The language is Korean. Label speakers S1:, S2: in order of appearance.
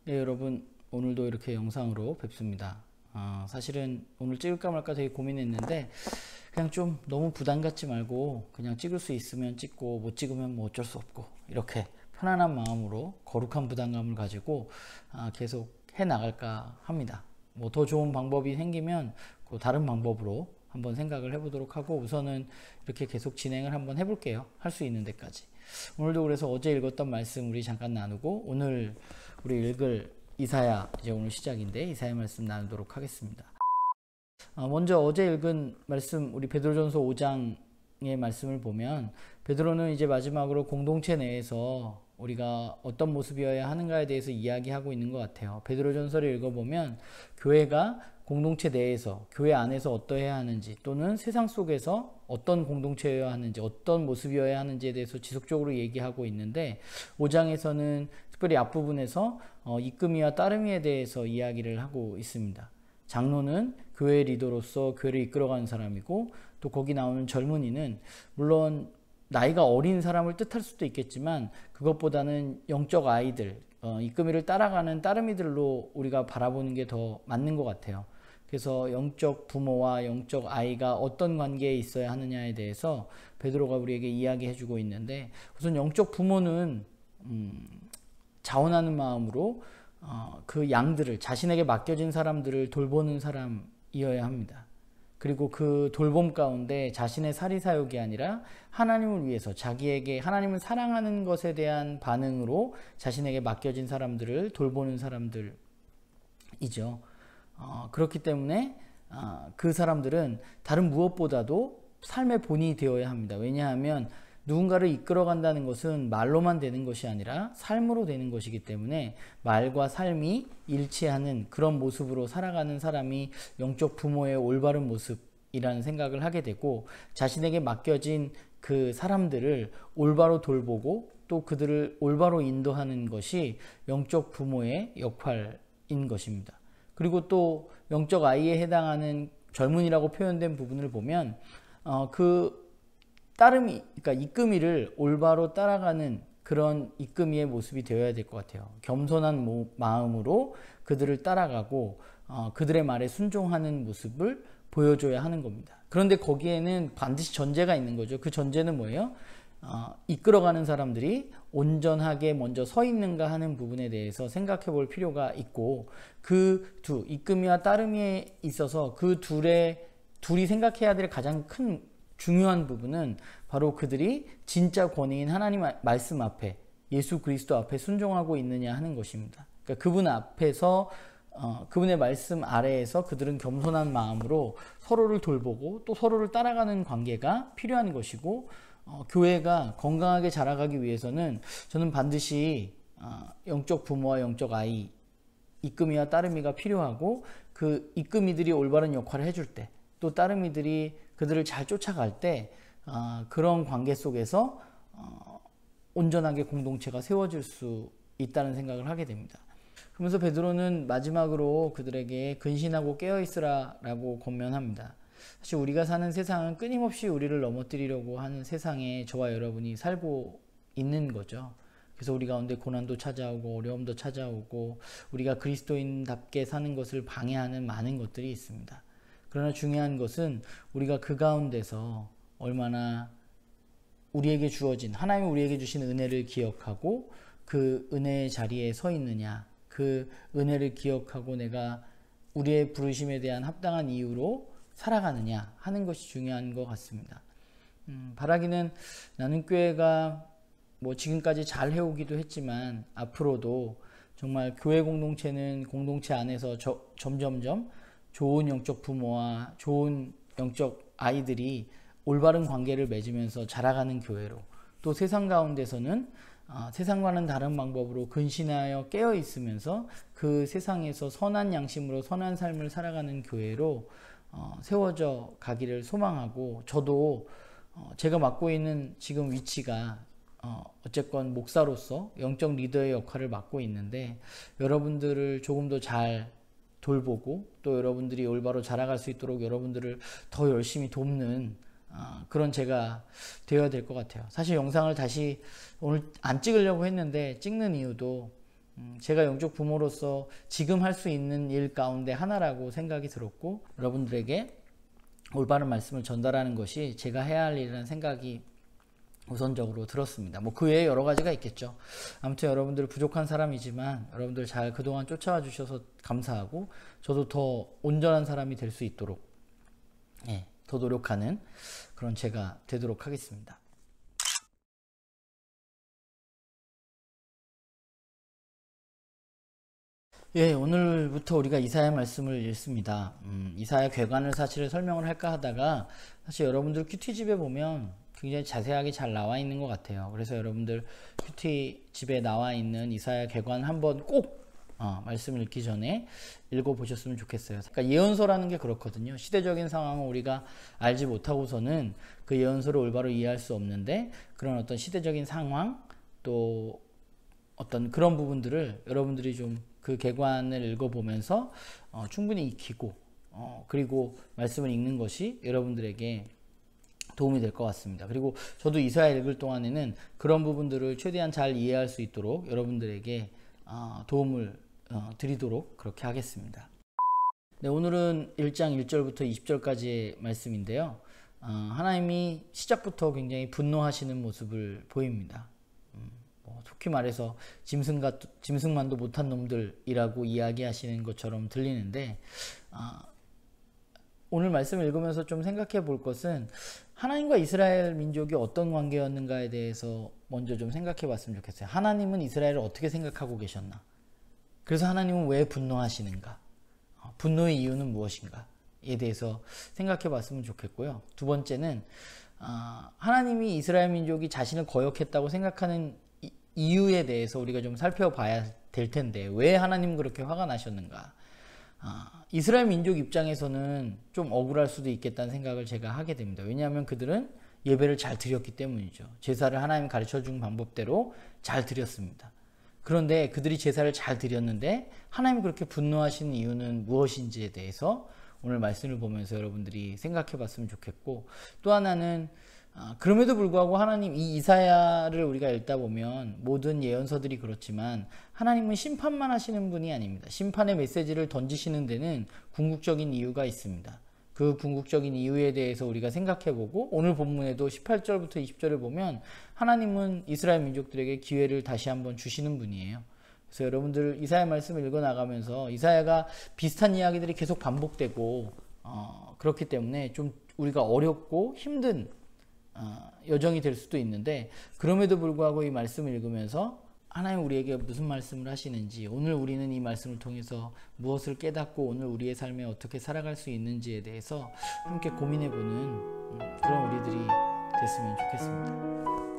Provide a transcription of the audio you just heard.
S1: 네, 여러분 오늘도 이렇게 영상으로 뵙습니다. 사실은 오늘 찍을까 말까 되게 고민했는데 그냥 좀 너무 부담 갖지 말고 그냥 찍을 수 있으면 찍고 못 찍으면 뭐 어쩔 수 없고 이렇게 편안한 마음으로 거룩한 부담감을 가지고 계속 해 나갈까 합니다. 뭐 더 좋은 방법이 생기면 그 다른 방법으로 한번 생각을 해보도록 하고 우선은 이렇게 계속 진행을 한번 해볼게요. 할 수 있는 데까지. 오늘도 그래서 어제 읽었던 말씀 우리 잠깐 나누고 오늘 우리 읽을 이사야, 이제 오늘 시작인데 이사야 말씀 나누도록 하겠습니다. 먼저 어제 읽은 말씀 우리 베드로전서 5장의 말씀을 보면 베드로는 이제 마지막으로 공동체 내에서 우리가 어떤 모습이어야 하는가에 대해서 이야기하고 있는 것 같아요. 베드로전서를 읽어보면 교회가 공동체 내에서 교회 안에서 어떠해야 하는지 또는 세상 속에서 어떤 공동체여야 하는지 어떤 모습이어야 하는지에 대해서 지속적으로 얘기하고 있는데 5장에서는 특별히 앞부분에서 이끄미와 따르미에 대해서 이야기를 하고 있습니다. 장로는 교회 리더로서 교회를 이끌어가는 사람이고 또 거기 나오는 젊은이는 물론 나이가 어린 사람을 뜻할 수도 있겠지만 그것보다는 영적 아이들, 이끄미를 따라가는 따르미들로 우리가 바라보는 게 더 맞는 것 같아요. 그래서 영적 부모와 영적 아이가 어떤 관계에 있어야 하느냐에 대해서 베드로가 우리에게 이야기해주고 있는데 우선 영적 부모는 자원하는 마음으로 그 양들을 자신에게 맡겨진 사람들을 돌보는 사람이어야 합니다. 그리고 그 돌봄 가운데 자신의 사리사욕이 아니라 하나님을 위해서 자기에게 하나님을 사랑하는 것에 대한 반응으로 자신에게 맡겨진 사람들을 돌보는 사람들이죠. 그렇기 때문에 그 사람들은 다른 무엇보다도 삶의 본이 되어야 합니다. 왜냐하면 누군가를 이끌어간다는 것은 말로만 되는 것이 아니라 삶으로 되는 것이기 때문에 말과 삶이 일치하는 그런 모습으로 살아가는 사람이 영적 부모의 올바른 모습이라는 생각을 하게 되고 자신에게 맡겨진 그 사람들을 올바로 돌보고 또 그들을 올바로 인도하는 것이 영적 부모의 역할인 것입니다. 그리고 또 영적 아이에 해당하는 젊은이라고 표현된 부분을 보면 그 따름이, 그러니까 이끄미를 올바로 따라가는 그런 이끄미의 모습이 되어야 될 것 같아요. 겸손한 마음으로 그들을 따라가고 그들의 말에 순종하는 모습을 보여줘야 하는 겁니다. 그런데 거기에는 반드시 전제가 있는 거죠. 그 전제는 뭐예요? 이끌어가는 사람들이 온전하게 먼저 서 있는가 하는 부분에 대해서 생각해 볼 필요가 있고 그 이끄미와 따르미에 있어서 그 둘이 생각해야 될 가장 큰 중요한 부분은 바로 그들이 진짜 권위인 하나님 말씀 앞에 예수 그리스도 앞에 순종하고 있느냐 하는 것입니다. 그러니까 그분 앞에서 그분의 말씀 아래에서 그들은 겸손한 마음으로 서로를 돌보고 또 서로를 따라가는 관계가 필요한 것이고 교회가 건강하게 자라가기 위해서는 저는 반드시 영적 부모와 영적 아이 이끄미와 따르미가 필요하고 그 이끄미들이 올바른 역할을 해줄 때 또 따르미들이 그들을 잘 쫓아갈 때 그런 관계 속에서 온전하게 공동체가 세워질 수 있다는 생각을 하게 됩니다. 그러면서 베드로는 마지막으로 그들에게 근신하고 깨어있으라 라고 권면합니다. 사실 우리가 사는 세상은 끊임없이 우리를 넘어뜨리려고 하는 세상에 저와 여러분이 살고 있는 거죠. 그래서 우리 가운데 고난도 찾아오고 어려움도 찾아오고 우리가 그리스도인답게 사는 것을 방해하는 많은 것들이 있습니다. 그러나 중요한 것은 우리가 그 가운데서 얼마나 우리에게 주어진 하나님이 우리에게 주신 은혜를 기억하고 그 은혜의 자리에 서 있느냐, 그 은혜를 기억하고 내가 우리의 부르심에 대한 합당한 이유로 살아가느냐 하는 것이 중요한 것 같습니다. 바라기는 나는 교회가 뭐 지금까지 잘 해오기도 했지만 앞으로도 정말 교회 공동체는 공동체 안에서 점점점 좋은 영적 부모와 좋은 영적 아이들이 올바른 관계를 맺으면서 자라가는 교회로 또 세상 가운데서는 세상과는 다른 방법으로 근신하여 깨어 있으면서 그 세상에서 선한 양심으로 선한 삶을 살아가는 교회로 세워져 가기를 소망하고 저도 제가 맡고 있는 지금 위치가 어쨌건 목사로서 영적 리더의 역할을 맡고 있는데 여러분들을 조금 더 잘 돌보고 또 여러분들이 올바로 자라갈 수 있도록 여러분들을 더 열심히 돕는 그런 제가 되어야 될 것 같아요. 사실 영상을 다시 오늘 안 찍으려고 했는데 찍는 이유도 제가 영적 부모로서 지금 할 수 있는 일 가운데 하나라고 생각이 들었고, 여러분들에게 올바른 말씀을 전달하는 것이 제가 해야 할 일이라는 생각이 우선적으로 들었습니다. 뭐 그 외에 여러 가지가 있겠죠. 아무튼 여러분들 부족한 사람이지만 여러분들 잘 그동안 쫓아와 주셔서 감사하고, 저도 더 온전한 사람이 될 수 있도록 더 노력하는 그런 제가 되도록 하겠습니다. 예, 오늘부터 우리가 이사야 말씀을 읽습니다. 이사야 괴관을 사실을 설명을 할까 하다가, 사실 여러분들 큐티집에 보면 굉장히 자세하게 잘 나와 있는 것 같아요. 그래서 여러분들 큐티집에 나와 있는 이사야 괴관 한번 꼭 말씀을 읽기 전에 읽어보셨으면 좋겠어요. 그러니까 예언서라는 게 그렇거든요. 시대적인 상황을 우리가 알지 못하고서는 그 예언서를 올바로 이해할 수 없는데, 그런 어떤 시대적인 상황, 또 어떤 그런 부분들을 여러분들이 좀 그 개관을 읽어보면서 충분히 익히고, 그리고 말씀을 읽는 것이 여러분들에게 도움이 될 것 같습니다. 그리고 저도 이사야 읽을 동안에는 그런 부분들을 최대한 잘 이해할 수 있도록 여러분들에게 도움을 드리도록 그렇게 하겠습니다. 네, 오늘은 1장 1절부터 20절까지의 말씀인데요. 하나님이 시작부터 굉장히 분노하시는 모습을 보입니다. 좋게 말해서 짐승만도 못한 놈들이라고 이야기하시는 것처럼 들리는데, 오늘 말씀을 읽으면서 좀 생각해 볼 것은 하나님과 이스라엘 민족이 어떤 관계였는가에 대해서 먼저 좀 생각해 봤으면 좋겠어요. 하나님은 이스라엘을 어떻게 생각하고 계셨나? 그래서 하나님은 왜 분노하시는가? 분노의 이유는 무엇인가에 대해서 생각해 봤으면 좋겠고요. 두 번째는 하나님이 이스라엘 민족이 자신을 거역했다고 생각하는 이유에 대해서 우리가 좀 살펴봐야 될 텐데, 왜 하나님 그렇게 화가 나셨는가? 이스라엘 민족 입장에서는 좀 억울할 수도 있겠다는 생각을 제가 하게 됩니다. 왜냐하면 그들은 예배를 잘 드렸기 때문이죠. 제사를 하나님 가르쳐준 방법대로 잘 드렸습니다. 그런데 그들이 제사를 잘 드렸는데 하나님이 그렇게 분노하시는 이유는 무엇인지에 대해서 오늘 말씀을 보면서 여러분들이 생각해 봤으면 좋겠고, 또 하나는 그럼에도 불구하고 하나님, 이 이사야를 우리가 읽다 보면 모든 예언서들이 그렇지만 하나님은 심판만 하시는 분이 아닙니다. 심판의 메시지를 던지시는 데는 궁극적인 이유가 있습니다. 그 궁극적인 이유에 대해서 우리가 생각해보고, 오늘 본문에도 18절부터 20절을 보면 하나님은 이스라엘 민족들에게 기회를 다시 한번 주시는 분이에요. 그래서 여러분들 이사야 말씀을 읽어나가면서 이사야가 비슷한 이야기들이 계속 반복되고 그렇기 때문에 좀 우리가 어렵고 힘든 여정이 될 수도 있는데, 그럼에도 불구하고 이 말씀을 읽으면서 하나님 우리에게 무슨 말씀을 하시는지, 오늘 우리는 이 말씀을 통해서 무엇을 깨닫고 오늘 우리의 삶에 어떻게 살아갈 수 있는지에 대해서 함께 고민해보는 그런 우리들이 됐으면 좋겠습니다.